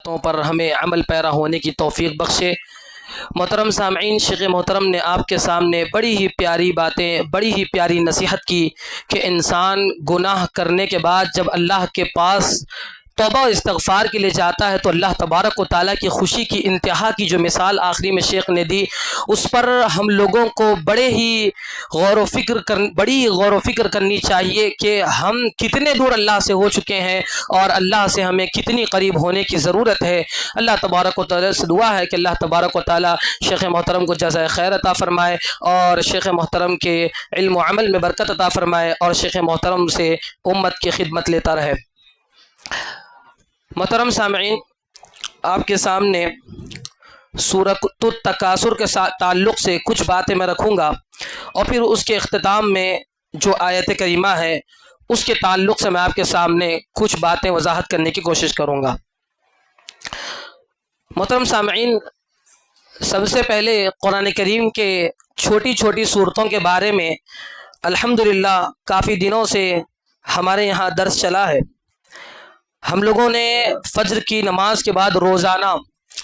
باتوں پر ہمیں عمل پیرا ہونے کی توفیق بخشے۔ محترم سامعین، شیخ محترم نے آپ کے سامنے بڑی ہی پیاری باتیں، بڑی ہی پیاری نصیحت کی کہ انسان گناہ کرنے کے بعد جب اللہ کے پاس توبہ و استغفار کے لیے جاتا ہے تو اللہ تبارک و تعالیٰ کی خوشی کی انتہا کی جو مثال آخری میں شیخ نے دی، اس پر ہم لوگوں کو بڑی غور و فکر کرنی چاہیے کہ ہم کتنے دور اللہ سے ہو چکے ہیں اور اللہ سے ہمیں کتنی قریب ہونے کی ضرورت ہے۔ اللہ تبارک و تعالیٰ سے دعا ہے کہ اللہ تبارک و تعالیٰ شیخ محترم کو جزائے خیر عطا فرمائے اور شیخ محترم کے علم و عمل میں برکت عطا فرمائے اور شیخ محترم سے امت کی خدمت لیتا رہے۔ محترم سامعین، آپ کے سامنے سورۃ التکاثر کے تعلق سے کچھ باتیں میں رکھوں گا اور پھر اس کے اختتام میں جو آیت کریمہ ہے اس کے تعلق سے میں آپ کے سامنے کچھ باتیں وضاحت کرنے کی کوشش کروں گا۔ محترم سامعین، سب سے پہلے قرآن کریم کے چھوٹی چھوٹی صورتوں کے بارے میں الحمدللہ کافی دنوں سے ہمارے یہاں درس چلا ہے۔ ہم لوگوں نے فجر کی نماز کے بعد روزانہ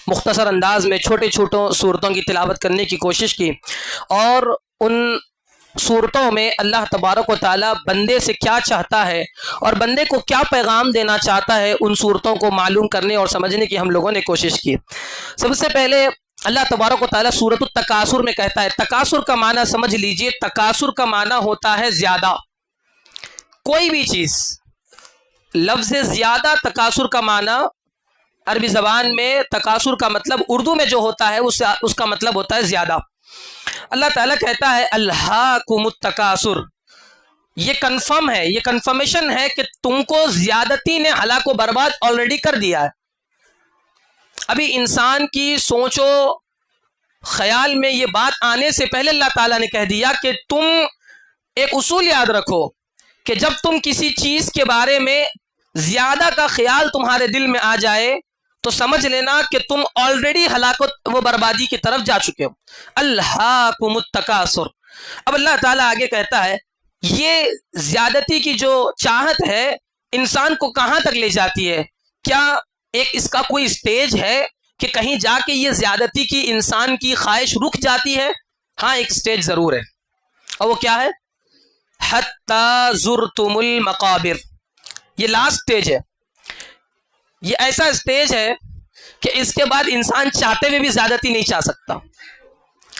مختصر انداز میں چھوٹے چھوٹوں صورتوں کی تلاوت کرنے کی کوشش کی اور ان صورتوں میں اللہ تبارک و تعالیٰ بندے سے کیا چاہتا ہے اور بندے کو کیا پیغام دینا چاہتا ہے، ان صورتوں کو معلوم کرنے اور سمجھنے کی ہم لوگوں نے کوشش کی۔ سب سے پہلے اللہ تبارک و تعالیٰ سورۃ التکاثر میں کہتا ہے، تکاثر کا معنی سمجھ لیجئے، تکاثر کا معنی ہوتا ہے زیادہ، کوئی بھی چیز۔ لفظ زیادہ تکاثر کا معنی عربی زبان میں، تکاثر کا مطلب اردو میں جو ہوتا ہے اس کا مطلب ہوتا ہے زیادہ۔ اللہ تعالیٰ کہتا ہے الہاکم التکاثر، یہ کنفرم ہے، یہ کنفرمیشن ہے کہ تم کو زیادتی نے ہلاک و برباد آلریڈی کر دیا ہے۔ ابھی انسان کی سوچ و خیال میں یہ بات آنے سے پہلے اللہ تعالیٰ نے کہہ دیا کہ تم ایک اصول یاد رکھو کہ جب تم کسی چیز کے بارے میں زیادہ کا خیال تمہارے دل میں آ جائے تو سمجھ لینا کہ تم آلریڈی ہلاکت و بربادی کی طرف جا چکے ہو۔ الہاکم التکاثر۔ اب اللہ تعالیٰ آگے کہتا ہے یہ زیادتی کی جو چاہت ہے انسان کو کہاں تک لے جاتی ہے؟ کیا اس کا کوئی سٹیج ہے کہ کہیں جا کے یہ زیادتی کی انسان کی خواہش رک جاتی ہے؟ ہاں، ایک سٹیج ضرور ہے، اور وہ کیا ہے؟ حتی زرتم المقابر، یہ لاسٹ سٹیج ہے۔ یہ ایسا سٹیج ہے کہ اس کے بعد انسان چاہتے ہوئے بھی زیادتی نہیں چاہ سکتا۔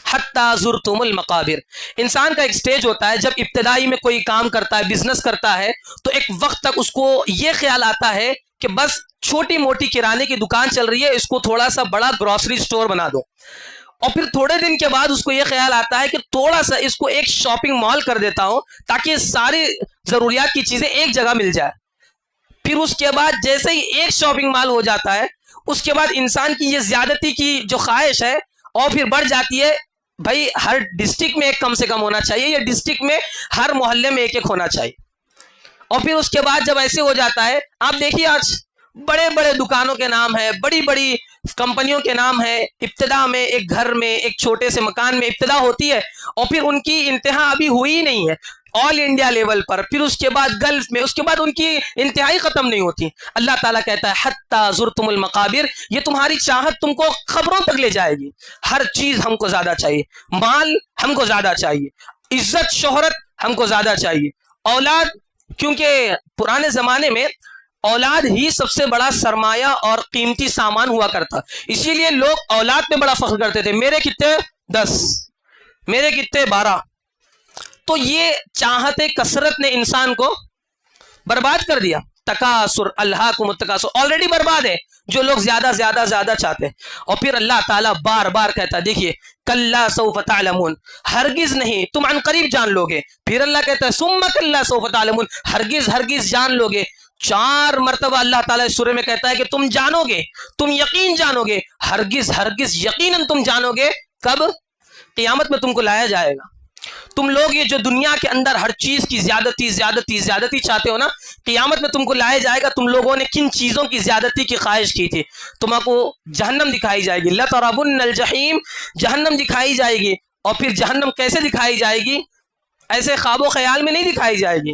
حتی زرتم المقابر، انسان کا ایک سٹیج ہوتا ہے جب ابتدائی میں کوئی کام کرتا ہے، بزنس کرتا ہے، تو ایک وقت تک اس کو یہ خیال آتا ہے کہ بس چھوٹی موٹی کرانے کی دکان چل رہی ہے، اس کو تھوڑا سا بڑا گروسری سٹور بنا دو، اور پھر تھوڑے دن کے بعد اس کو یہ خیال آتا ہے کہ تھوڑا سا اس کو ایک شاپنگ مال کر دیتا ہوں تاکہ ساری ضروریات کی چیزیں ایک جگہ مل جائے۔ پھر اس کے بعد جیسے ہی ایک شاپنگ مال ہو جاتا ہے اس کے بعد انسان کی یہ زیادتی کی جو خواہش ہے اور پھر بڑھ جاتی ہے، بھائی ہر ڈسٹرکٹ میں ایک کم سے کم ہونا چاہیے، یا ڈسٹرکٹ میں ہر محلے میں ایک ایک ہونا چاہیے۔ اور پھر اس کے بعد جب ایسے ہو جاتا ہے، آپ دیکھیے آج بڑے بڑے دکانوں کے نام ہے، بڑی بڑی کمپنیوں کے نام ہے، ابتدا میں ایک گھر میں ایک چھوٹے سے مکان میں ابتدا ہوتی ہے اور پھر ان کی انتہا ابھی ہوئی ہی نہیں ہے آل انڈیا لیول پر، پھر اس کے بعد گلف میں، اس کے بعد ان کی انتہائی ختم نہیں ہوتی۔ اللہ تعالیٰ کہتا ہے حتی زرتم المقابر، یہ تمہاری چاہت تم کو خبروں تک لے جائے گی۔ ہر چیز ہم کو زیادہ چاہیے، مال ہم کو زیادہ چاہیے، عزت شہرت ہم کو زیادہ چاہیے، اولاد، کیونکہ پرانے زمانے میں اولاد ہی سب سے بڑا سرمایہ اور قیمتی سامان ہوا کرتا، اسی لیے لوگ اولاد پہ بڑا فخر کرتے تھے، میرے کتنے 10، میرے کتنے 12۔ تو یہ چاہت کثرت نے انسان کو برباد کر دیا۔ تکاثر، الہاکم التکاثر، آلریڈی برباد ہے جو لوگ زیادہ زیادہ زیادہ چاہتے ہیں۔ اور پھر اللہ تعالیٰ بار بار کہتا ہے، دیکھیے کلا سوف تعلمون، ہرگز نہیں، تم عن قریب جان لو گے۔ پھر اللہ کہتا ہے ثم کلا سوف تعلمون، ہرگز ہرگز جان لو گے۔ 4 مرتبہ اللہ تعالیٰ اس سورہ میں کہتا ہے کہ تم جانو گے، تم یقین جانو گے، ہرگز ہرگز یقیناً تم جانو گے۔ کب؟ قیامت میں تم کو لایا جائے گا۔ تم لوگ یہ جو دنیا کے اندر ہر چیز کی زیادتی زیادتی زیادتی چاہتے ہو نا، قیامت میں تم کو لایا جائے گا تم لوگوں نے کن چیزوں کی زیادتی کی خواہش کی تھی۔ تم کو جہنم دکھائی جائے گی، لَتَرَوُنَّ الْجَحِيمَ، جہنم دکھائی جائے گی۔ اور پھر جہنم کیسے دکھائی جائے گی؟ ایسے خواب و خیال میں نہیں دکھائی جائے گی،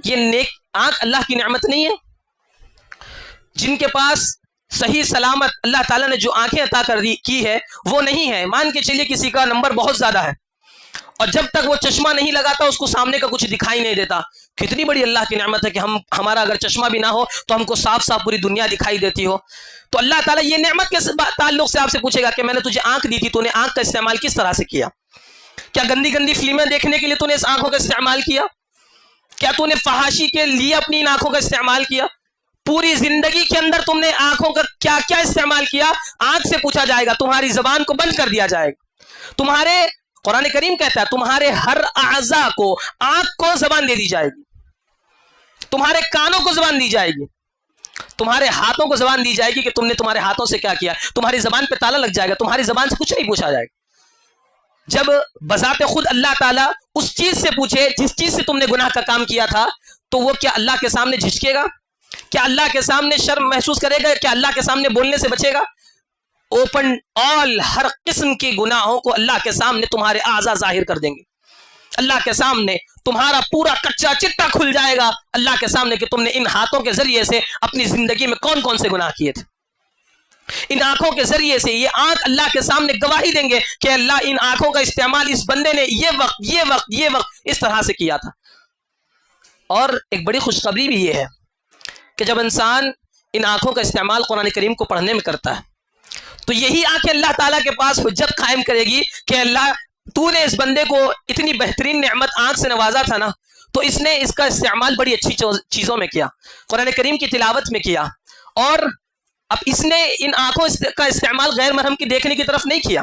یہ نیک آنکھ اللہ کی نعمت نہیں ہے؟ جن کے پاس صحیح سلامت اللہ تعالیٰ نے جو آنکھیں عطا کی ہے وہ نہیں ہے، مان کے چلیے کسی کا نمبر بہت زیادہ ہے اور جب تک وہ چشمہ نہیں لگاتا اس کو سامنے کا کچھ دکھائی نہیں دیتا. کتنی بڑی اللہ کی نعمت ہے کہ ہمارا اگر چشمہ بھی نہ ہو تو ہم کو صاف صاف پوری دنیا دکھائی دیتی ہو. تو اللہ تعالیٰ یہ نعمت کے تعلق سے آپ سے پوچھے گا کہ میں نے تجھے آنکھ دی تھی، تو نے آنکھ کا استعمال کس طرح سے کیا؟ کیا گندی گندی فلمیں دیکھنے کے لیے تو نے اس آنکھوں کا استعمال کیا؟ کیا تو نے فحاشی کے لیے اپنی ان آنکھوں کا استعمال کیا؟ پوری زندگی کے اندر تم نے آنکھوں کا کیا کیا استعمال کیا؟ آنکھ سے پوچھا جائے گا. تمہاری زبان کو بند کر دیا جائے گا. تمہارے قرآن کریم کہتا ہے تمہارے ہر اعضاء کو، آنکھ کو زبان دے دی جائے گی، تمہارے کانوں کو زبان دی جائے گی، تمہارے ہاتھوں کو زبان دی جائے گی کہ تم نے تمہارے ہاتھوں سے کیا کیا. تمہاری زبان پہ تالا لگ جائے گا، تمہاری زبان سے کچھ نہیں پوچھا جائے گا. جب بذات خود اللہ تعالیٰ اس چیز سے پوچھے جس چیز سے تم نے گناہ کا کام کیا تھا، تو وہ کیا اللہ کے سامنے جھجکے گا؟ کیا اللہ کے سامنے شرم محسوس کرے گا؟ کیا اللہ کے سامنے بولنے سے بچے گا؟ اوپن آل، ہر قسم کے گناہوں کو اللہ کے سامنے تمہارے اعضاء ظاہر کر دیں گے. اللہ کے سامنے تمہارا پورا کچا چٹا کھل جائے گا اللہ کے سامنے کہ تم نے ان ہاتھوں کے ذریعے سے اپنی زندگی میں کون کون سے گناہ کیے تھے. ان آنکھوں کے ذریعے سے، یہ آنکھ اللہ کے سامنے گواہی دیں گے کہ اللہ ان آنکھوں کا استعمال اس بندے نے یہ وقت اس طرح سے کیا تھا. اور ایک بڑی خوشخبری بھی یہ ہے کہ جب انسان ان آنکھوں کا استعمال قرآن کریم کو پڑھنے میں کرتا ہے تو یہی آنکھیں اللہ تعالیٰ کے پاس حجت قائم کرے گی کہ اللہ تو نے اس بندے کو اتنی بہترین نعمت آنکھ سے نوازا تھا نا، تو اس نے اس کا استعمال بڑی اچھی چیزوں میں کیا، قرآن کریم کی تلاوت میں کیا، اور اب اس نے ان آنکھوں کا استعمال غیر محرم کی دیکھنے کی طرف نہیں کیا.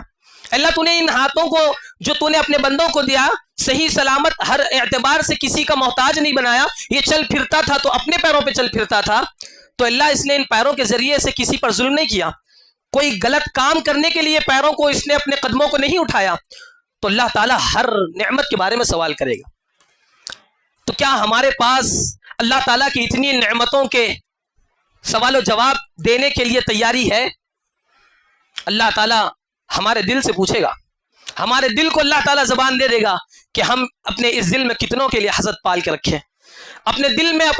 اللہ تو نے ان ہاتھوں کو جو تو نے اپنے بندوں کو دیا صحیح سلامت، ہر اعتبار سے کسی کا محتاج نہیں بنایا. یہ چل پھرتا تھا تو اپنے پیروں پہ چل پھرتا تھا، تو اللہ اس نے ان پیروں کے ذریعے سے کسی پر ظلم نہیں کیا. کوئی غلط کام کرنے کے لیے پیروں کو اس نے اپنے قدموں کو نہیں اٹھایا. تو اللہ تعالیٰ ہر نعمت کے بارے میں سوال کرے گا. تو کیا ہمارے پاس اللہ تعالیٰ کی اتنی نعمتوں کے سوال و جواب دینے کے لیے تیاری ہے؟ اللہ تعالیٰ ہمارے دل سے پوچھے گا، ہمارے دل کو اللہ تعالیٰ زبان دے دے گا کہ ہم اپنے اس دل میں کتنوں کے لیے حسد پال کے رکھیں، اپنے دل میں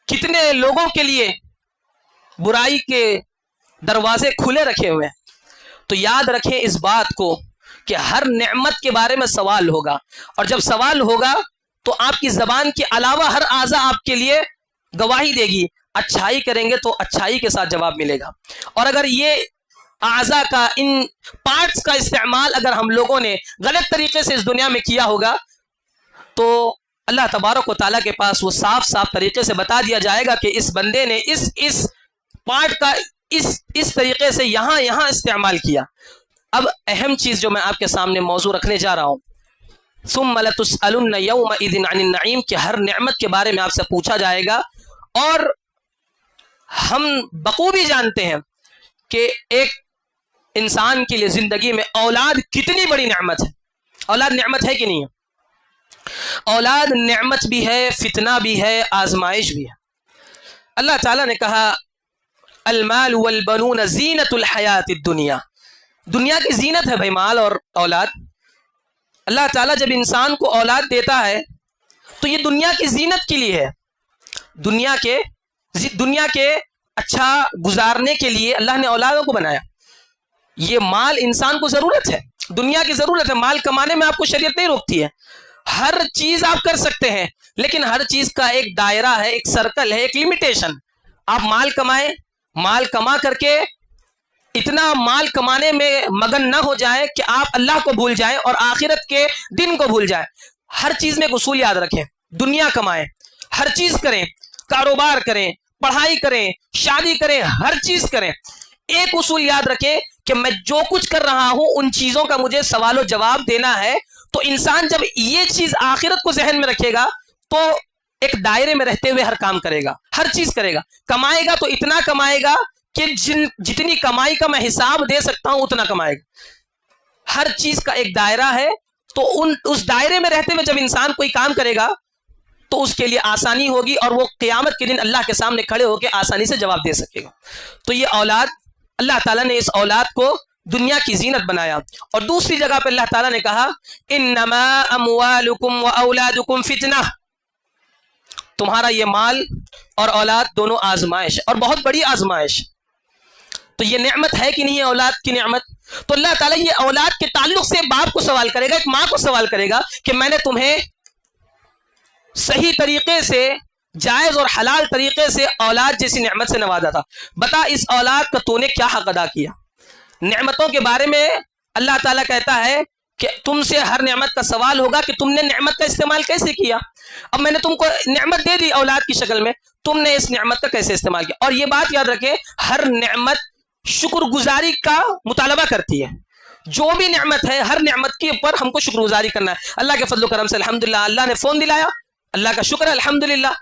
کتنے لوگوں کے لیے برائی کے دروازے کھلے رکھے ہوئے ہیں. تو یاد رکھیں اس بات کو کہ ہر نعمت کے بارے میں سوال ہوگا، اور جب سوال ہوگا تو آپ کی زبان کے علاوہ ہر اعضاء آپ کے لیے گواہی دے گی. اچھائی کریں گے تو اچھائی کے ساتھ جواب ملے گا، اور اگر یہ اعضاء کا، ان پارٹس کا استعمال اگر ہم لوگوں نے غلط طریقے سے اس دنیا میں کیا ہوگا تو اللہ تبارک و تعالیٰ کے پاس وہ صاف صاف طریقے سے بتا دیا جائے گا کہ اس بندے نے اس پارٹ کا اس طریقے سے یہاں استعمال کیا. اب اہم چیز جو میں آپ کے سامنے موضوع رکھنے جا رہا ہوں، ثم لتسألن یومئذ عن النعیم، کہ ہر نعمت کے بارے میں آپ سے پوچھا جائے گا. اور ہم بخوبی جانتے ہیں کہ ایک انسان کے لیے زندگی میں اولاد کتنی بڑی نعمت ہے. اولاد نعمت ہے کہ نہیں ہے؟ اولاد نعمت بھی ہے، فتنہ بھی ہے، آزمائش بھی ہے. اللہ تعالیٰ نے کہا المال والبنون زینت الحیات الدنیا، دنیا کی زینت ہے بھائی مال اور اولاد. اللہ تعالیٰ جب انسان کو اولاد دیتا ہے تو یہ دنیا کی زینت کے لیے ہے، دنیا کے اچھا گزارنے کے لیے اللہ نے اولادوں کو بنایا. یہ مال انسان کو ضرورت ہے، دنیا کی ضرورت ہے. مال کمانے میں آپ کو شریعت نہیں روکتی ہے، ہر چیز آپ کر سکتے ہیں، لیکن ہر چیز کا ایک دائرہ ہے، ایک سرکل ہے، ایک لمیٹیشن. آپ مال کمائیں، مال کما کر کے اتنا مال کمانے میں مگن نہ ہو جائے کہ آپ اللہ کو بھول جائیں اور آخرت کے دن کو بھول جائیں. ہر چیز میں ایک اصول یاد رکھیں، دنیا کمائیں، ہر چیز کریں، کاروبار کریں، پڑھائی کریں، شادی کریں، ہر چیز کریں. ایک اصول یاد رکھیں کہ میں جو کچھ کر رہا ہوں ان چیزوں کا مجھے سوال و جواب دینا ہے. تو انسان جب یہ چیز آخرت کو ذہن میں رکھے گا تو ایک دائرے میں رہتے ہوئے ہر کام کرے گا، ہر چیز کرے گا. کمائے گا تو اتنا کمائے گا کہ جتنی کمائی کا میں حساب دے سکتا ہوں اتنا کمائے گا. ہر چیز کا ایک دائرہ ہے، تو اس دائرے میں رہتے ہوئے جب انسان کوئی کام کرے گا تو اس کے لیے آسانی ہوگی، اور وہ قیامت کے دن اللہ کے سامنے کھڑے ہو کے آسانی سے جواب دے سکے گا. تو یہ اولاد، اللہ تعالیٰ نے اس اولاد کو دنیا کی زینت بنایا. اور دوسری جگہ پہ اللہ تعالیٰ نے کہا انما اموالکم واولادکم فتنہ، تمہارا یہ مال اور اولاد دونوں آزمائش اور بہت بڑی آزمائش. تو یہ نعمت ہے کہ نہیں ہے اولاد کی نعمت؟ تو اللہ تعالیٰ یہ اولاد کے تعلق سے باپ کو سوال کرے گا, ایک ماں کو سوال کرے گا کہ میں نے تمہیں صحیح طریقے سے, جائز اور حلال طریقے سے اولاد جیسی نعمت سے نوازا تھا, بتا اس اولاد کا تو نے کیا حق ادا کیا. نعمتوں کے بارے میں اللہ تعالیٰ کہتا ہے کہ تم سے ہر نعمت کا سوال ہوگا کہ تم نے نعمت کا استعمال کیسے کیا. اب میں نے تم کو نعمت دے دی اولاد کی شکل میں, تم نے اس نعمت کا کیسے استعمال کیا. اور یہ بات یاد رکھیں, ہر نعمت شکر گزاری کا مطالبہ کرتی ہے. جو بھی نعمت ہے ہر نعمت کے اوپر ہم کو شکر گزاری کرنا ہے. اللہ کے فضل و کرم سے الحمدللہ اللہ نے فون دلایا, اللہ کا شکر ہے الحمدللہ.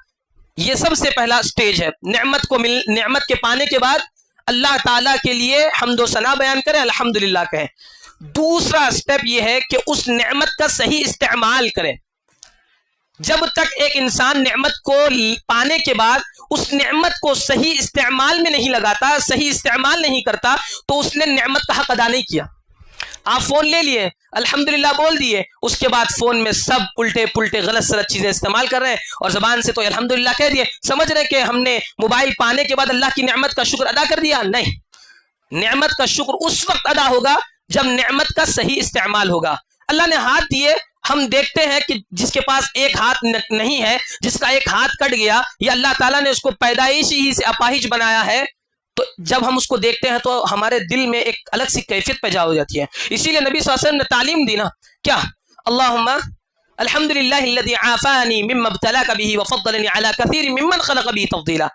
یہ سب سے پہلا سٹیج ہے. نعمت کے پانے کے بعد اللہ تعالیٰ کے لیے حمد و ثنا بیان کریں, الحمدللہ کہیں. دوسرا سٹیپ یہ ہے کہ اس نعمت کا صحیح استعمال کریں. جب تک ایک انسان نعمت کو پانے کے بعد اس نعمت کو صحیح استعمال میں نہیں لگاتا, صحیح استعمال نہیں کرتا, تو اس نے نعمت کا حق ادا نہیں کیا. آپ فون لے لیے, الحمدللہ بول دیے, اس کے بعد فون میں سب الٹے پلٹے غلط سلط چیزیں استعمال کر رہے ہیں, اور زبان سے تو الحمدللہ کہہ دیے, سمجھ رہے کہ ہم نے موبائل پانے کے بعد اللہ کی نعمت کا شکر ادا کر دیا. نہیں, نعمت کا شکر اس وقت ادا ہوگا جب نعمت کا صحیح استعمال ہوگا. اللہ نے ہاتھ دیے, ہم دیکھتے ہیں کہ جس کے پاس ایک ہاتھ نہیں ہے, جس کا ایک ہاتھ کٹ گیا, یا اللہ تعالیٰ نے اس کو پیدائشی ہی سے اپاہج بنایا ہے, تو جب ہم اس کو دیکھتے ہیں تو ہمارے دل میں ایک الگ سی کیفیت پیدا ہو جاتی ہے. اسی لیے نبی صلی اللہ علیہ وسلم نے تعلیم دی نا, کیا اللہم الحمدللہ الذی عافانی مما ابتلاک به وفضلنی علی کثیر ممن خلق به تفضیلا.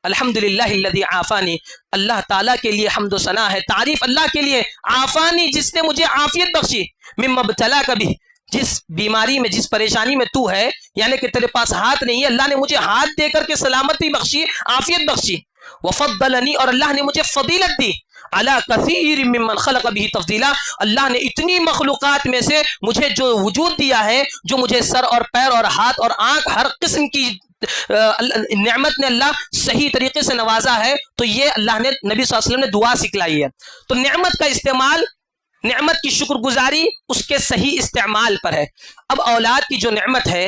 الحمدللہ الذی عافانی, اللہ تعالیٰ کے لیے حمد و ثنا ہے, تعریف اللہ کے لیے. عافانی, جس نے مجھے عافیت بخشی, مما ابتلاک به, جس بیماری میں جس پریشانی میں تو ہے, یعنی کہ تیرے پاس ہاتھ نہیں ہے, اللہ نے مجھے ہاتھ دے کر کے سلامتی بخشی, عافیت بخشی. وفضلنی, اور اللہ نے مجھے فضیلت دی, علی کثیر ممن خلق به تفضیلا, اللہ نے اتنی مخلوقات میں سے مجھے جو وجود دیا ہے, جو مجھے سر اور پیر اور ہاتھ اور آنکھ, ہر قسم کی نعمت نے اللہ صحیح طریقے سے نوازا ہے. تو یہ اللہ نے نبی صلی اللہ علیہ وسلم نے دعا سکھلائی ہے. تو نعمت کا استعمال, نعمت کی شکر گزاری اس کے صحیح استعمال پر ہے. اب اولاد کی جو نعمت ہے,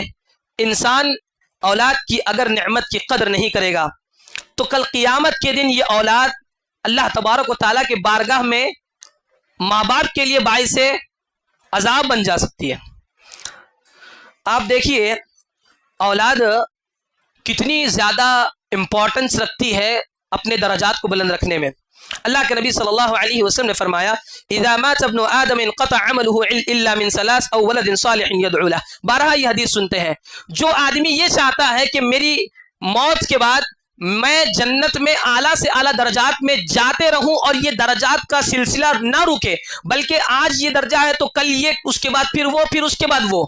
انسان اولاد کی اگر نعمت کی قدر نہیں کرے گا تو کل قیامت کے دن یہ اولاد اللہ تبارک و تعالیٰ کے بارگاہ میں ماں باپ کے لیے باعث عذاب بن جا سکتی ہے. آپ دیکھیے اولاد کتنی زیادہ امپورٹنس رکھتی ہے اپنے درجات کو بلند رکھنے میں. اللہ کے نبی صلی اللہ علیہ وسلم نے فرمایا, اذا مات ابن آدم انقطع عمله الا من ثلاث او ولد صالح يدعو له. بارہا یہ حدیث سنتے ہیں, جو آدمی یہ چاہتا ہے کہ میری موت کے بعد میں جنت میں اعلیٰ سے اعلیٰ درجات میں جاتے رہوں اور یہ درجات کا سلسلہ نہ رکے, بلکہ آج یہ درجہ ہے تو کل یہ, اس کے بعد پھر وہ, پھر اس کے بعد وہ,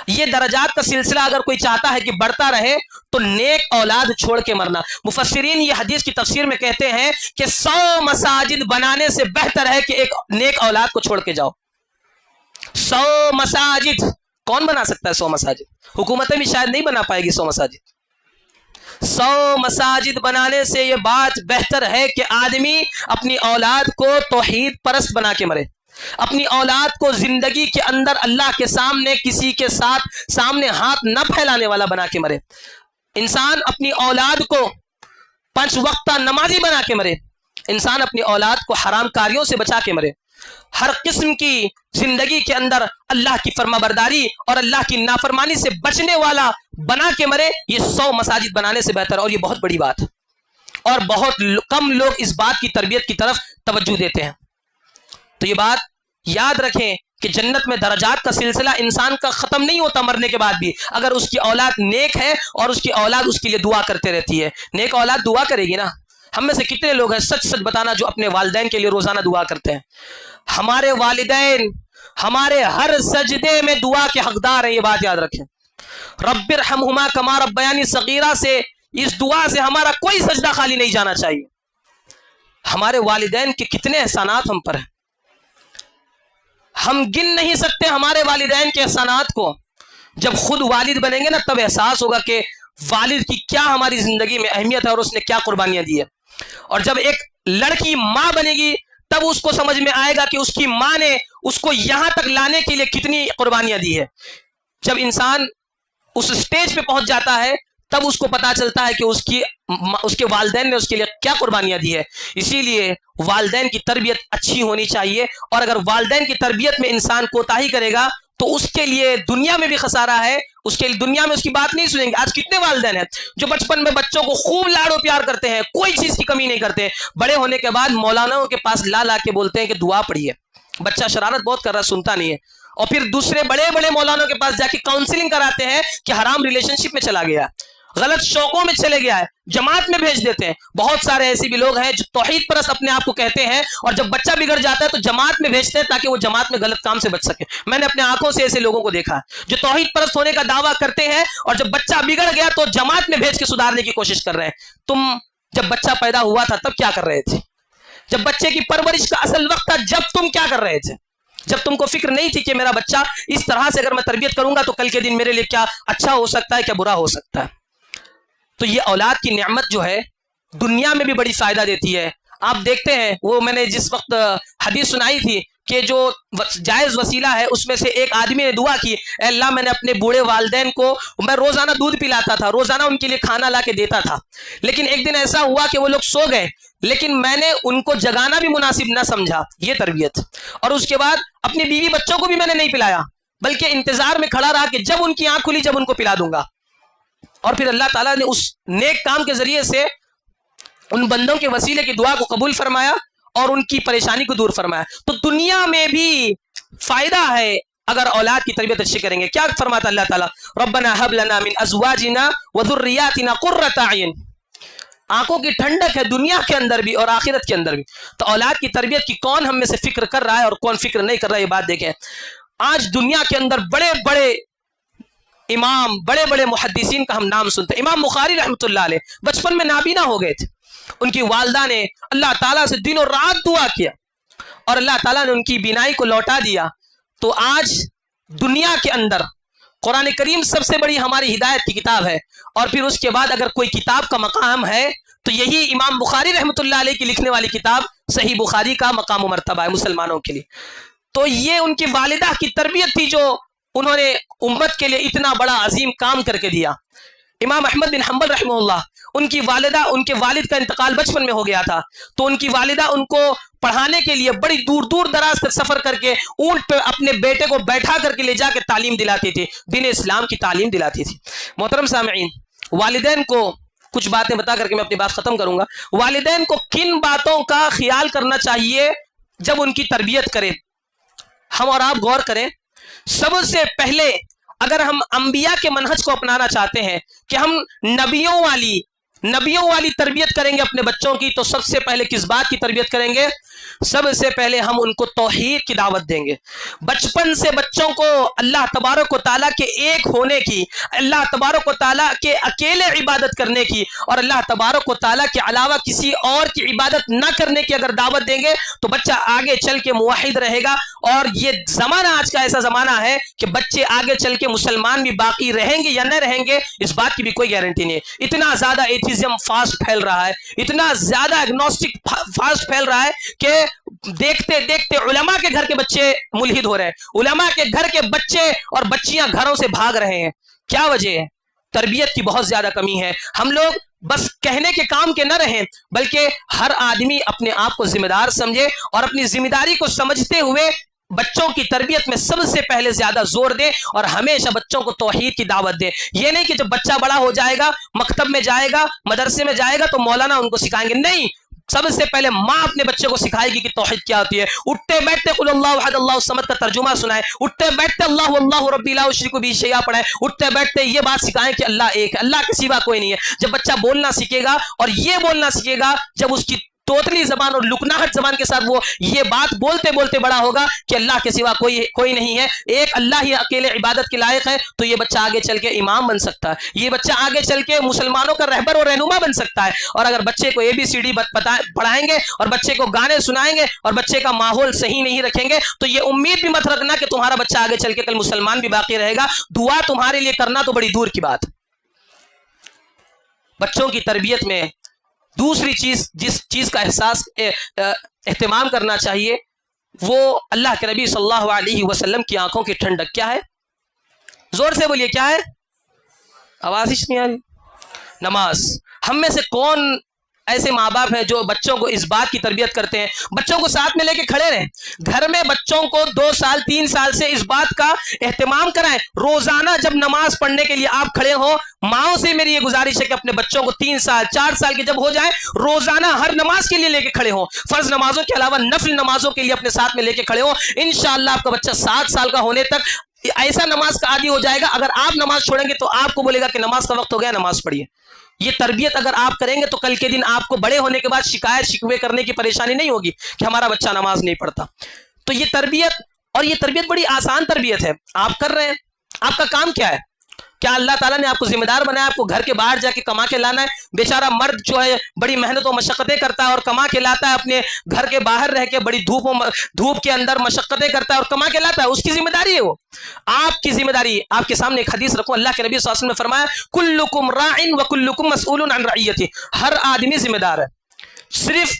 یہ درجات کا سلسلہ اگر کوئی چاہتا ہے کہ بڑھتا رہے تو نیک اولاد چھوڑ کے مرنا. مفسرین یہ حدیث کی تفسیر میں کہتے ہیں کہ 100 مساجد بنانے سے بہتر ہے کہ ایک نیک اولاد کو چھوڑ کے جاؤ. 100 مساجد کون بنا سکتا ہے؟ 100 مساجد حکومتیں بھی شاید نہیں بنا پائے گی 100 مساجد. 100 مساجد بنانے سے یہ بات بہتر ہے کہ آدمی اپنی اولاد کو توحید پرست بنا کے مرے, اپنی اولاد کو زندگی کے اندر اللہ کے سامنے کسی کے ساتھ سامنے ہاتھ نہ پھیلانے والا بنا کے مرے. انسان اپنی اولاد کو 5 وقتہ نمازی بنا کے مرے, انسان اپنی اولاد کو حرام کاریوں سے بچا کے مرے, ہر قسم کی زندگی کے اندر اللہ کی فرما برداری اور اللہ کی نافرمانی سے بچنے والا بنا کے مرے. یہ 100 مساجد بنانے سے بہتر, اور یہ بہت بڑی بات ہے, اور بہت کم لوگ اس بات کی تربیت کی طرف توجہ دیتے ہیں. تو یہ بات یاد رکھیں کہ جنت میں درجات کا سلسلہ انسان کا ختم نہیں ہوتا مرنے کے بعد بھی, اگر اس کی اولاد نیک ہے اور اس کی اولاد اس کے لیے دعا کرتے رہتی ہے. نیک اولاد دعا کرے گی نا. ہم میں سے کتنے لوگ ہیں, سچ سچ بتانا, جو اپنے والدین کے لیے روزانہ دعا کرتے ہیں؟ ہمارے والدین ہمارے ہر سجدے میں دعا کے حقدار ہیں, یہ بات یاد رکھیں. رب ارحمہما کما ربیانی صغیرہ سے, اس دعا سے ہمارا کوئی سجدہ خالی نہیں جانا چاہیے. ہمارے والدین کے کتنے احسانات ہم پر ہیں, ہم گن نہیں سکتے ہمارے والدین کے احسانات کو. جب خود والد بنیں گے نا تب احساس ہوگا کہ والد کی کیا ہماری زندگی میں اہمیت ہے اور اس نے کیا قربانیاں دی ہے. اور جب ایک لڑکی ماں بنے گی تب اس کو سمجھ میں آئے گا کہ اس کی ماں نے اس کو یہاں تک لانے کے لیے کتنی قربانیاں دی ہے. جب انسان اس سٹیج پہ پہنچ جاتا ہے تب اس کو پتا چلتا ہے کہ اس کے والدین نے اس کے لیے کیا قربانیاں دی ہے۔ اسی لیے والدین کی تربیت اچھی ہونی چاہیے، اور اگر والدین کی تربیت میں انسان کوتاہی کرے گا تو اس کے لیے دنیا میں بھی خسارہ ہے، اس کے لیے دنیا میں اس کی بات نہیں سنیں گے۔ آج کتنے والدین ہیں جو بچپن میں بچوں کو خوب لاڑ و پیار کرتے ہیں، کوئی چیز کی کمی نہیں کرتے، بڑے ہونے کے بعد مولاناؤں کے پاس لا کے بولتے ہیں کہ دعا پڑھیے، بچہ شرارت بہت کر رہا ہے سنتا نہیں ہے، اور پھر دوسرے بڑے بڑے مولانوں کے پاس جا کے کاؤنسلنگ کراتے ہیں کہ حرام ریلیشن شپ میں چلا گیا، غلط شوقوں میں چلے گیا ہے، جماعت میں بھیج دیتے ہیں۔ بہت سارے ایسے بھی لوگ ہیں جو توحید پرست اپنے آپ کو کہتے ہیں، اور جب بچہ بگڑ جاتا ہے تو جماعت میں بھیجتے ہیں تاکہ وہ جماعت میں غلط کام سے بچ سکے۔ میں نے اپنے آنکھوں سے ایسے لوگوں کو دیکھا جو توحید پرست ہونے کا دعویٰ کرتے ہیں، اور جب بچہ بگڑ گیا تو جماعت میں بھیج کے سدھارنے کی کوشش کر رہے ہیں۔ تم جب بچہ پیدا ہوا تھا تب کیا کر رہے تھے؟ جب بچے کی پرورش کا اصل وقت تھا جب تم کیا کر رہے تھے؟ جب تم کو فکر نہیں تھی کہ میرا بچہ اس طرح سے اگر میں تربیت کروں گا تو کل کے دن میرے لیے کیا اچھا ہو سکتا ہے، کیا برا ہو سکتا ہے۔ تو یہ اولاد کی نعمت جو ہے دنیا میں بھی بڑی فائدہ دیتی ہے۔ آپ دیکھتے ہیں، وہ میں نے جس وقت حدیث سنائی تھی کہ جو جائز وسیلہ ہے اس میں سے ایک آدمی نے دعا کی، اے اللہ میں نے اپنے بوڑھے والدین کو میں روزانہ دودھ پلاتا تھا، روزانہ ان کے لیے کھانا لا کے دیتا تھا، لیکن ایک دن ایسا ہوا کہ وہ لوگ سو گئے، لیکن میں نے ان کو جگانا بھی مناسب نہ سمجھا، یہ تربیت۔ اور اس کے بعد اپنی بیوی بچوں کو بھی میں نے نہیں پلایا، بلکہ انتظار میں کھڑا رہا کہ جب ان کی آنکھ کھلی جب ان کو پلا دوں گا۔ اور پھر اللہ تعالیٰ نے اس نیک کام کے ذریعے سے ان بندوں کے وسیلے کی دعا کو قبول فرمایا اور ان کی پریشانی کو دور فرمایا۔ تو دنیا میں بھی فائدہ ہے اگر اولاد کی تربیت اچھی کریں گے۔ کیا فرماتا اللہ تعالیٰ؟ ربنا هب لنا من ازواجنا وذرياتنا قرۃ اعین۔ آنکھوں کی ٹھنڈک ہے دنیا کے اندر بھی اور آخرت کے اندر بھی۔ تو اولاد کی تربیت کی کون ہم میں سے فکر کر رہا ہے اور کون فکر نہیں کر رہا ہے، یہ بات دیکھیں۔ آج دنیا کے اندر بڑے بڑے امام، بڑے بڑے محدثین کا ہم نام سنتے ہیں۔ امام بخاری رحمۃ اللہ علیہ بچپن میں نابینا ہو گئے تھے، ان کی والدہ نے اللہ تعالیٰ سے دن و رات دعا کیا اور اللہ تعالیٰ نے ان کی بینائی کو لوٹا دیا۔ تو آج دنیا کے اندر قرآن کریم سب سے بڑی ہماری ہدایت کی کتاب ہے، اور پھر اس کے بعد اگر کوئی کتاب کا مقام ہے تو یہی امام بخاری رحمۃ اللہ علیہ کی لکھنے والی کتاب صحیح بخاری کا مقام و مرتبہ ہے مسلمانوں کے لیے۔ تو یہ ان کی والدہ کی تربیت تھی جو انہوں نے امت کے لیے اتنا بڑا عظیم کام کر کے دیا۔ امام احمد بن حنبل رحمہ اللہ، ان کی والدہ، ان کے والد کا انتقال بچپن میں ہو گیا تھا، تو ان کی والدہ ان کو پڑھانے کے لیے بڑی دور دور دراز تک سفر کر کے اونٹ پہ اپنے بیٹے کو بیٹھا کر کے لے جا کے تعلیم دلاتی تھی، دین اسلام کی تعلیم دلاتی تھی۔ محترم سامعین، والدین کو کچھ باتیں بتا کر کے میں اپنی بات ختم کروں گا۔ والدین کو کن باتوں کا خیال کرنا چاہیے جب ان کی تربیت کریں؟ ہم اور آپ غور کریں۔ سب سے پہلے اگر ہم انبیاء کے منہج کو اپنانا چاہتے ہیں کہ ہم نبیوں والی تربیت کریں گے اپنے بچوں کی، تو سب سے پہلے کس بات کی تربیت کریں گے؟ سب سے پہلے ہم ان کو توحید کی دعوت دیں گے۔ بچپن سے بچوں کو اللہ تبارک و تعالیٰ کے ایک ہونے کی، اللہ تبارک و تعالیٰ کے اکیلے عبادت کرنے کی اور اللہ تبارک و تعالیٰ کے علاوہ کسی اور کی عبادت نہ کرنے کی اگر دعوت دیں گے تو بچہ آگے چل کے موحد رہے گا۔ اور یہ زمانہ آج کا ایسا زمانہ ہے کہ بچے آگے چل کے مسلمان بھی باقی رہیں گے یا نہ رہیں گے اس بات کی بھی کوئی گارنٹی نہیں ہے۔ اتنا زیادہ ایتھیزم فاسٹ پھیل رہا ہے، اتنا زیادہ ایگنوسٹک فاسٹ پھیل رہا ہے کہ دیکھتے دیکھتے علماء کے گھر کے بچے ملحد ہو رہے ہیں، علماء کے گھر کے بچے اور بچیاں گھروں سے بھاگ رہے ہیں۔ کیا وجہ ہے؟ تربیت کی بہت زیادہ کمی ہے۔ ہم لوگ بس کہنے کے کام کے نہ رہیں، بلکہ ہر آدمی اپنے آپ کو ذمہ دار سمجھے اور اپنی ذمہ داری کو سمجھتے ہوئے بچوں کی تربیت میں سب سے پہلے زیادہ زور دے اور ہمیشہ بچوں کو توحید کی دعوت دے۔ یہ نہیں کہ جب بچہ بڑا ہو جائے گا، مکتب میں جائے گا، مدرسے میں جائے گا تو مولانا ان کو سکھائیں گے، نہیں، سب سے پہلے ماں اپنے بچے کو سکھائے گی کہ توحید کیا ہوتی ہے۔ اٹھتے بیٹھتے قل اللہ احد اللہ الصمد کا ترجمہ سنائے، اٹھتے بیٹھتے اللہ اللہ ربی لا اشرک بہ شیئا پڑھائے، اٹھتے بیٹھتے یہ بات سکھائیں کہ اللہ ایک ہے، اللہ کے سوا کوئی نہیں ہے۔ جب بچہ بولنا سیکھے گا اور یہ بولنا سیکھے گا، جب اس کی توتلی زبان اور لکناہٹ زبان کے ساتھ وہ یہ بات بولتے بولتے بڑا ہوگا کہ اللہ کے سوا کوئی نہیں ہے، ایک اللہ ہی اکیلے عبادت کے لائق ہے، تو یہ بچہ آگے چل کے امام بن سکتا ہے، یہ بچہ آگے چل کے مسلمانوں کا رہبر اور رہنما بن سکتا ہے۔ اور اگر بچے کو ABCD پڑھائیں گے اور بچے کو گانے سنائیں گے اور بچے کا ماحول صحیح نہیں رکھیں گے تو یہ امید بھی مت رکھنا کہ تمہارا بچہ آگے چل کے کل مسلمان بھی باقی رہے گا۔ دعا تمہارے لیے کرنا تو بڑی دور کی بات۔ بچوں کی تربیت میں دوسری چیز جس چیز کا اہتمام کرنا چاہیے وہ اللہ کے نبی صلی اللہ علیہ وسلم کی آنکھوں کی ٹھنڈک۔ کیا ہے؟ زور سے بولیے، کیا ہے؟ آواز ہی نہیں آ رہی۔ نماز. ہم میں سے کون ایسے ماں باپ ہیں جو بچوں کو اس بات کی تربیت کرتے ہیں؟ بچوں کو ساتھ میں لے کے کھڑے رہیں, گھر میں بچوں کو 2 سال 3 سال سے اس بات کا اہتمام کرائیں. روزانہ جب نماز پڑھنے کے لیے آپ کھڑے ہو, ماؤں سے میری یہ گزارش ہے کہ اپنے بچوں کو 3 سال 4 سال کے جب ہو جائے, روزانہ ہر نماز کے لیے لے کے کھڑے ہو. فرض نمازوں کے علاوہ نفل نمازوں کے لیے اپنے ساتھ میں لے کے کھڑے ہو. انشاءاللہ آپ کا بچہ 7 سال کا ہونے تک ایسا نماز کا عادی ہو جائے گا, اگر آپ نماز چھوڑیں گے تو آپ کو بولے گا کہ نماز کا وقت ہو گیا, نماز پڑھیے. یہ تربیت اگر آپ کریں گے تو کل کے دن آپ کو بڑے ہونے کے بعد شکایت شکوے کرنے کی پریشانی نہیں ہوگی کہ ہمارا بچہ نماز نہیں پڑھتا. تو یہ تربیت, اور یہ تربیت بڑی آسان تربیت ہے, آپ کر رہے ہیں. آپ کا کام کیا ہے؟ کیا اللہ تعالیٰ نے آپ کو ذمہ دار بنایا آپ کو گھر کے باہر جا کے کما کے لانا ہے؟ بیچارہ مرد جو ہے بڑی محنت و مشقتیں کرتا ہے اور کما کے لاتا ہے, اپنے گھر کے باہر رہ کے بڑی دھوپ کے اندر مشقتیں کرتا ہے اور کما کے لاتا ہے, اس کی ذمہ داری ہے وہ. آپ کی ذمہ داری, آپ کے سامنے ایک حدیث رکھو, اللہ کے نبی صلی اللہ علیہ وسلم نے فرمایا کلکم راعٍ وکلکم مسئول عن رعیتہ. ہر آدمی ذمہ دار ہے. صرف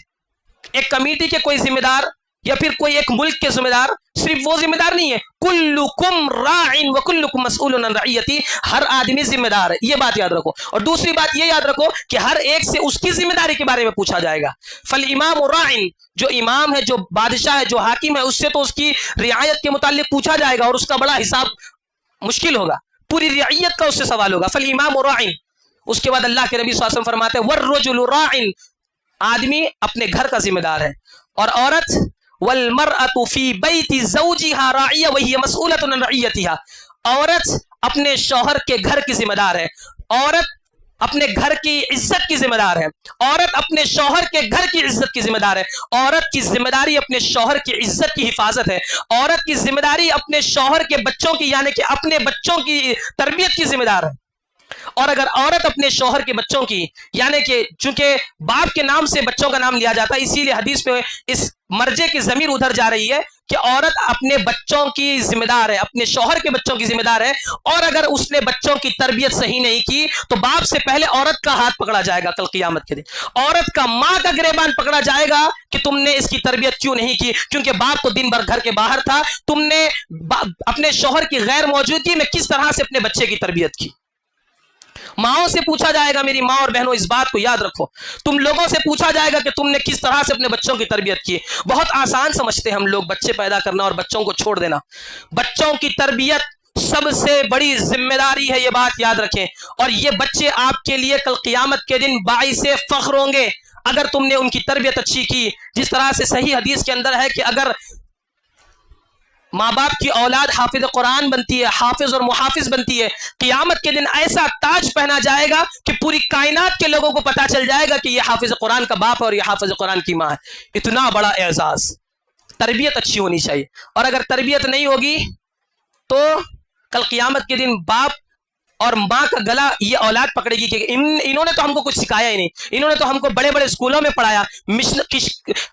ایک کمیٹی کے کوئی ذمہ دار یا پھر کوئی ایک ملک کے ذمہ دار, صرف وہ ذمہ دار نہیں ہے. کلکم راعٍ وکلکم مسئول عن رعیتہ. ہر آدمی ذمہ دار ہے, یہ بات یاد رکھو. اور دوسری بات یہ یاد رکھو کہ ہر ایک سے اس کی ذمہ داری کے بارے میں پوچھا جائے گا. فالامام راعٍ, جو امام ہے, جو بادشاہ ہے, جو حاکم ہے, اس سے تو اس کی رعایت کے متعلق پوچھا جائے گا اور اس کا بڑا حساب مشکل ہوگا, پوری رعیت کا اس سے سوال ہوگا. فالامام راعٍ. اس کے بعد اللہ کے نبی صلی اللہ علیہ وسلم فرماتے ہیں والرجل راعٍ, آدمی اپنے گھر کا ذمہ دار ہے, اور عورت والمرأة فی بیت زوجها راعیہ وہی مسئولۃ عن رعیتها. عورت اپنے شوہر کے گھر کی ذمہ دار ہے, عورت اپنے گھر کی عزت کی ذمہ دار ہے, عورت اپنے شوہر کے گھر کی عزت کی ذمہ دار ہے. عورت کی ذمہ داری اپنے شوہر کی عزت کی حفاظت ہے. عورت کی ذمہ داری اپنے شوہر کے بچوں کی, یعنی کہ اپنے بچوں کی تربیت کی ذمہ دار ہے. اور اگر عورت اپنے شوہر کے بچوں کی, یعنی کہ چونکہ باپ کے نام سے بچوں کا نام لیا جاتا ہے, اسی لیے حدیث میں اس مرجے کی ضمیر ادھر جا رہی ہے کہ عورت اپنے بچوں کی ذمہ دار ہے, اپنے شوہر کے بچوں کی ذمہ دار ہے. اور اگر اس نے بچوں کی تربیت صحیح نہیں کی تو باپ سے پہلے عورت کا ہاتھ پکڑا جائے گا کل قیامت کے دن. عورت کا, ماں کا گریبان پکڑا جائے گا کہ تم نے اس کی تربیت کیوں نہیں کی, کیونکہ باپ تو دن بھر گھر کے باہر تھا, تم نے اپنے شوہر کی غیر موجودگی میں کس طرح سے اپنے بچے کی تربیت کی. ماؤں سے پوچھا جائے گا, میری ماں اور بہنوں اس بات کو یاد رکھو. تم لوگوں سے پوچھا جائے گا کہ تم نے کس طرح سے اپنے بچوں کی تربیت کی. بہت آسان سمجھتے ہیں ہم لوگ بچے پیدا کرنا اور بچوں کو چھوڑ دینا. بچوں کی تربیت سب سے بڑی ذمہ داری ہے, یہ بات یاد رکھیں. اور یہ بچے آپ کے لیے کل قیامت کے دن باعث فخر ہوں گے اگر تم نے ان کی تربیت اچھی کی. جس طرح سے صحیح حدیث کے اندر ہے کہ اگر ماں باپ کی اولاد حافظ قرآن بنتی ہے, حافظ اور محافظ بنتی ہے, قیامت کے دن ایسا تاج پہنا جائے گا کہ پوری کائنات کے لوگوں کو پتا چل جائے گا کہ یہ حافظ قرآن کا باپ ہے اور یہ حافظ قرآن کی ماں ہے. اتنا بڑا اعزاز. تربیت اچھی ہونی چاہیے, اور اگر تربیت نہیں ہوگی تو کل قیامت کے دن باپ اور ماں کا گلا یہ اولاد پکڑے گی کہ انہوں نے تو ہم کو کچھ سکھایا ہی نہیں, انہوں نے تو ہم کو بڑے بڑے اسکولوں میں پڑھایا,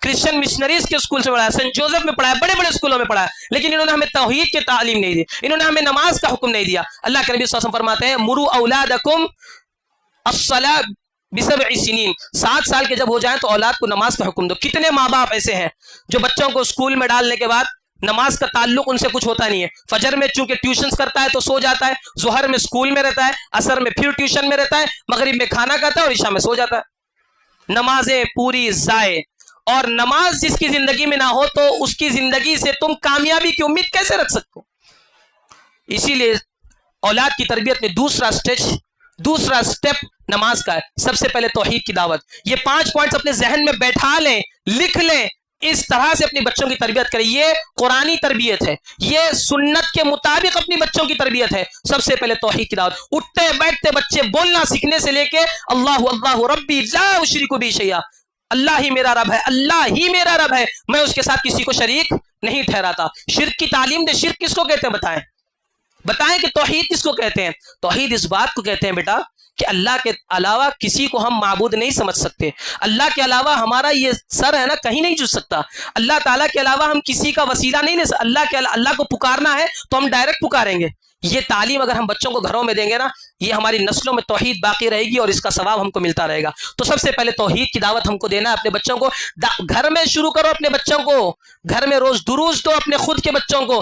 کرسچن مشنریز کے اسکول سے پڑھایا, سینٹ جوزف میں پڑھایا, بڑے بڑے اسکولوں میں پڑھایا, لیکن انہوں نے ہمیں توحید کی تعلیم نہیں دی, انہوں نے ہمیں نماز کا حکم نہیں دیا. اللہ کے نبی صلی اللہ علیہ وسلم فرماتے ہیں مروا اولادکم الصلاۃ ب7 سنین, 7 سال کے جب ہو جائیں تو اولاد کو نماز کا حکم دو. کتنے ماں باپ ایسے ہیں جو بچوں کو اسکول میں ڈالنے کے بعد نماز کا تعلق ان سے کچھ ہوتا نہیں ہے. فجر میں چونکہ ٹیوشنز کرتا ہے تو سو جاتا ہے, ظہر میں اسکول میں رہتا ہے, عصر میں پھر ٹیوشن میں رہتا ہے, مغرب میں کھانا کھاتا ہے اور عشاء میں سو جاتا ہے. نمازیں پوری ضائع. اور نماز جس کی زندگی میں نہ ہو تو اس کی زندگی سے تم کامیابی کی امید کیسے رکھ سکتے ہو. اسی لیے اولاد کی تربیت میں دوسرا اسٹیپ نماز کا ہے. سب سے پہلے توحید کی دعوت. یہ 5 پوائنٹس اپنے ذہن میں بیٹھا لیں, لکھ لیں, اس طرح سے اپنی بچوں کی تربیت کریں. یہ قرآنی تربیت ہے, یہ سنت کے مطابق اپنی بچوں کی تربیت ہے. سب سے پہلے توحید کی دعوت. اٹھتے بیٹھتے بچے بولنا سیکھنے سے لے کے اللہ اللہ ربی لا اشرک بہ شیئا, اللہ ہی میرا رب ہے, اللہ ہی میرا رب ہے, میں اس کے ساتھ کسی کو شریک نہیں ٹھہراتا. شرک کی تعلیم دے. شرک کس کو کہتے ہیں بتائیں کہ توحید کس کو کہتے ہیں. توحید اس بات کو کہتے ہیں بیٹا کہ اللہ کے علاوہ کسی کو ہم معبود نہیں سمجھ سکتے. اللہ کے علاوہ ہمارا یہ سر ہے نا کہیں نہیں جھک سکتا. اللہ تعالیٰ کے علاوہ ہم کسی کا وسیلہ نہیں لے سکتے. اللہ کو پکارنا ہے تو ہم ڈائریکٹ پکاریں گے. یہ تعلیم اگر ہم بچوں کو گھروں میں دیں گے نا, یہ ہماری نسلوں میں توحید باقی رہے گی اور اس کا ثواب ہم کو ملتا رہے گا. تو سب سے پہلے توحید کی دعوت ہم کو دینا ہے اپنے بچوں کو. گھر میں شروع کرو اپنے بچوں کو, گھر میں روز دروس دو اپنے خود کے بچوں کو.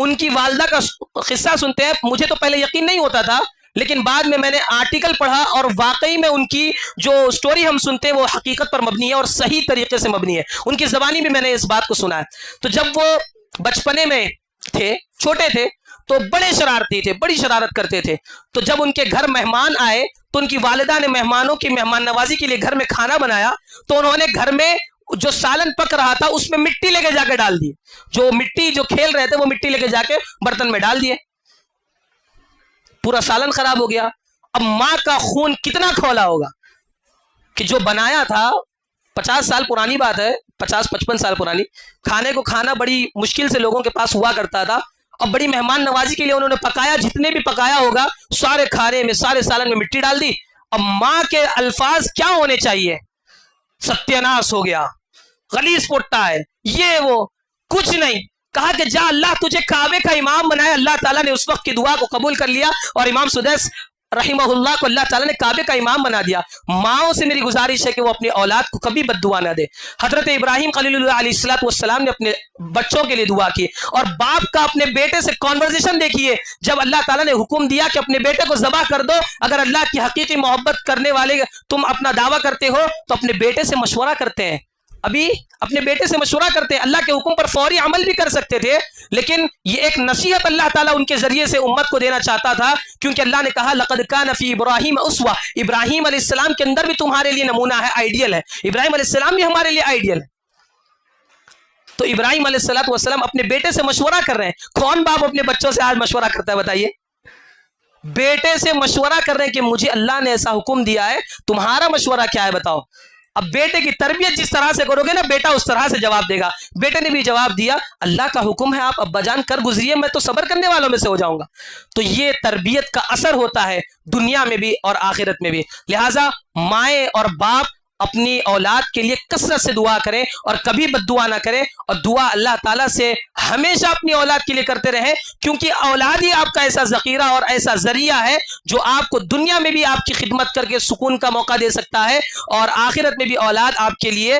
ان کی والدہ کا قصہ سنتے ہیں. مجھے تو پہلے یقین نہیں ہوتا تھا, لیکن بعد میں نے آرٹیکل پڑھا اور واقعی میں ان کی جو سٹوری ہم سنتے ہیں وہ حقیقت پر مبنی ہے اور صحیح طریقے سے مبنی ہے. ان کی زبانی میں نے اس بات کو سنا ہے. تو جب وہ بچپنے میں تھے, چھوٹے تھے, تو بڑے شرارتی تھے, بڑی شرارت کرتے تھے. تو جب ان کے گھر مہمان آئے تو ان کی والدہ نے مہمانوں کی مہمان نوازی کے لیے گھر میں کھانا بنایا, تو انہوں نے گھر میں جو سالن پک رہا تھا اس میں مٹی لے کے جا کے ڈال دی. جو مٹی جو کھیل رہے تھے وہ مٹی لے کے جا کے برتن میں ڈال دیے, پورا سالن خراب ہو گیا. اب ماں کا خون کتنا کھولا ہوگا کہ جو بنایا تھا, 50 سال پرانی بات ہے, 50-55 سال پرانی, کھانے کو کھانا بڑی مشکل سے لوگوں کے پاس ہوا کرتا تھا, اور بڑی مہمان نوازی کے لیے انہوں نے پکایا, جتنے بھی پکایا ہوگا سارے کھانے میں, سارے سالن میں مٹی ڈال دی. اب ماں کے الفاظ کیا ہونے چاہیے؟ ستیاناس ہو گیا, غلیظ پٹا ہے, یہ وہ, کچھ نہیں. کہا کہ جا, اللہ تجھے کعبے کا امام بنایا. اللہ تعالیٰ نے اس وقت کی دعا کو قبول کر لیا اور امام سدیس رحمہ اللہ کو اللہ تعالیٰ نے کعبے کا امام بنا دیا. ماؤں سے میری گزارش ہے کہ وہ اپنی اولاد کو کبھی بد دعا نہ دے. حضرت ابراہیم خلیل اللہ علیہ السلام نے اپنے بچوں کے لیے دعا کی, اور باپ کا اپنے بیٹے سے کانورزیشن دیکھیے. جب اللہ تعالیٰ نے حکم دیا کہ اپنے بیٹے کو ذبح کر دو, اگر اللہ کی حقیقی محبت کرنے والے تم اپنا دعویٰ کرتے ہو تو اپنے بیٹے سے مشورہ کرتے ہیں. ابھی اپنے بیٹے سے مشورہ کرتے ہیں. اللہ کے حکم پر فوری عمل بھی کر سکتے تھے, لیکن یہ ایک نصیحت اللہ تعالیٰ ان کے ذریعے سے امت کو دینا چاہتا تھا, کیونکہ اللہ نے کہا لقد کان فی ابراہیم اسوہ, ابراہیم علیہ السلام کے اندر بھی تمہارے لیے نمونہ ہے, آئیڈیل ہے. ابراہیم علیہ السلام بھی ہمارے لیے آئیڈیل ہے. تو ابراہیم علیہ السلام اپنے بیٹے سے مشورہ کر رہے ہیں. کون باپ اپنے بچوں سے آج مشورہ کرتا ہے بتائیے؟ بیٹے سے مشورہ کر رہے ہیں کہ مجھے اللہ نے ایسا حکم دیا ہے, تمہارا مشورہ کیا ہے بتاؤ. اب بیٹے کی تربیت جس طرح سے کرو گے نا, بیٹا اس طرح سے جواب دے گا. بیٹے نے بھی جواب دیا, اللہ کا حکم ہے, آپ ابا جان کر گزریے, میں تو صبر کرنے والوں میں سے ہو جاؤں گا. تو یہ تربیت کا اثر ہوتا ہے دنیا میں بھی اور آخرت میں بھی. لہٰذا مائیں اور باپ اپنی اولاد کے لیے کثرت سے دعا کریں اور کبھی بد دعا نہ کریں, اور دعا اللہ تعالیٰ سے ہمیشہ اپنی اولاد کے لیے کرتے رہیں, کیونکہ اولاد ہی آپ کا ایسا ذخیرہ اور ایسا ذریعہ ہے جو آپ کو دنیا میں بھی آپ کی خدمت کر کے سکون کا موقع دے سکتا ہے, اور آخرت میں بھی اولاد آپ کے لیے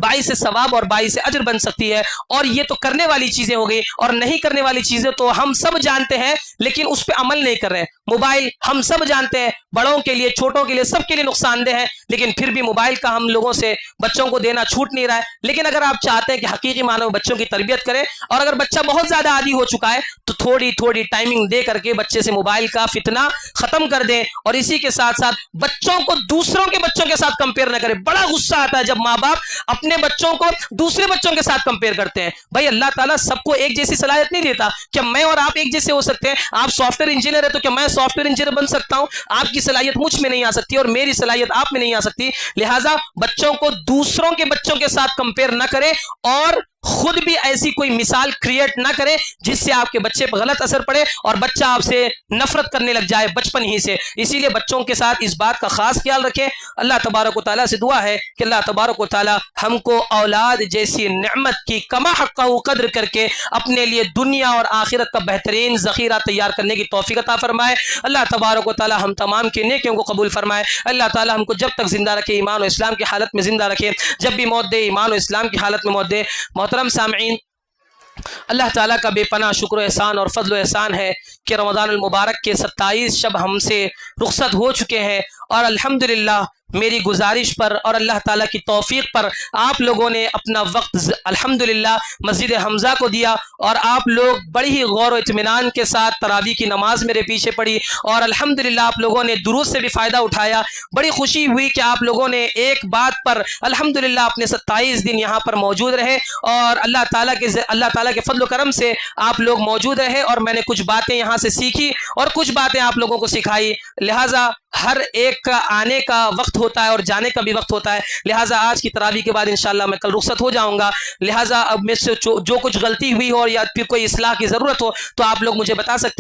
باعث ثواب اور باعث اجر بن سکتی ہے. اور یہ تو کرنے والی چیزیں ہو گئی, اور نہیں کرنے والی چیزیں تو ہم سب جانتے ہیں لیکن اس پہ عمل نہیں کر رہے. موبائل ہم سب جانتے ہیں, بڑوں کے لیے, چھوٹوں کے لیے, سب کے لیے نقصان دہ ہے, لیکن پھر بھی موبائل کا ہم لوگوں سے بچوں کو دینا چھوٹ نہیں رہا ہے. لیکن اگر آپ چاہتے ہیں کہ حقیقی معنوں میں بچوں کی تربیت کریں, اور اگر بچہ بہت زیادہ عادی ہو چکا ہے تو تھوڑی تھوڑی ٹائمنگ دے کر کے بچے سے موبائل کا فتنہ ختم کر دیں. اور اسی کے ساتھ ساتھ بچوں کو دوسروں کے بچوں کے ساتھ کمپیئر نہ کریں. بڑا غصہ آتا ہے جب ماں باپ اپنے بچوں کو دوسرے بچوں کے ساتھ کمپیئر کرتے ہیں. بھائی اللہ تعالیٰ سب کو ایک جیسی صلاحیت نہیں دیتا. کیا میں اور آپ ایک جیسے ہو سکتے ہیں؟ آپ سافٹ ویئر انجینئر ہے تو کیا میں سافٹ ویئر انجینئر بن سکتا ہوں؟ آپ کی صلاحیت مجھ میں نہیں آ سکتی اور میری صلاحیت آپ میں نہیں آ سکتی. لہٰذا بچوں کو دوسروں کے بچوں کے ساتھ کمپیئر نہ کریں, اور خود بھی ایسی کوئی مثال کریٹ نہ کریں جس سے آپ کے بچے پر غلط اثر پڑے اور بچہ آپ سے نفرت کرنے لگ جائے بچپن ہی سے. اسی لیے بچوں کے ساتھ اس بات کا خاص خیال رکھیں. اللہ تبارک و تعالیٰ سے دعا ہے کہ اللہ تبارک و تعالیٰ ہم کو اولاد جیسی نعمت کی کما حقہ قدر کر کے اپنے لیے دنیا اور آخرت کا بہترین ذخیرہ تیار کرنے کی توفیق عطا فرمائے. اللہ تبارک و تعالیٰ ہم تمام کے نیکیوں کو قبول فرمائے. اللہ تعالیٰ ہم کو جب تک زندہ رکھے ایمان و اسلام کی حالت میں زندہ رکھے, جب بھی موت دے ایمان و اسلام کی حالت میں موت دے. محترم سامعین, اللہ تعالیٰ کا بے پناہ شکر و احسان اور فضل و احسان ہے کہ رمضان المبارک کے 27 شب ہم سے رخصت ہو چکے ہیں, اور الحمدللہ میری گزارش پر اور اللہ تعالیٰ کی توفیق پر آپ لوگوں نے اپنا وقت الحمدللہ مسجد حمزہ کو دیا, اور آپ لوگ بڑی ہی غور و اطمینان کے ساتھ تراویح کی نماز میرے پیچھے پڑھی, اور الحمدللہ آپ لوگوں نے دروس سے بھی فائدہ اٹھایا. بڑی خوشی ہوئی کہ آپ لوگوں نے ایک بات پر الحمدللہ اپنے 27 دن یہاں پر موجود رہے, اور اللہ تعالیٰ کے فضل و کرم سے آپ لوگ موجود رہے, اور میں نے کچھ باتیں یہاں سے سیکھی اور کچھ باتیں آپ لوگوں کو سکھائی. لہٰذا ہر ایک کا آنے کا وقت ہوتا ہے اور جانے کا بھی وقت ہوتا ہے. لہٰذا آج کی تراویح کے بعد انشاءاللہ میں کل رخصت ہو جاؤں گا. لہٰذا اب میں سے جو کچھ غلطی ہوئی ہو یا پھر کوئی اصلاح کی ضرورت ہو تو آپ لوگ مجھے بتا سکتے ہیں.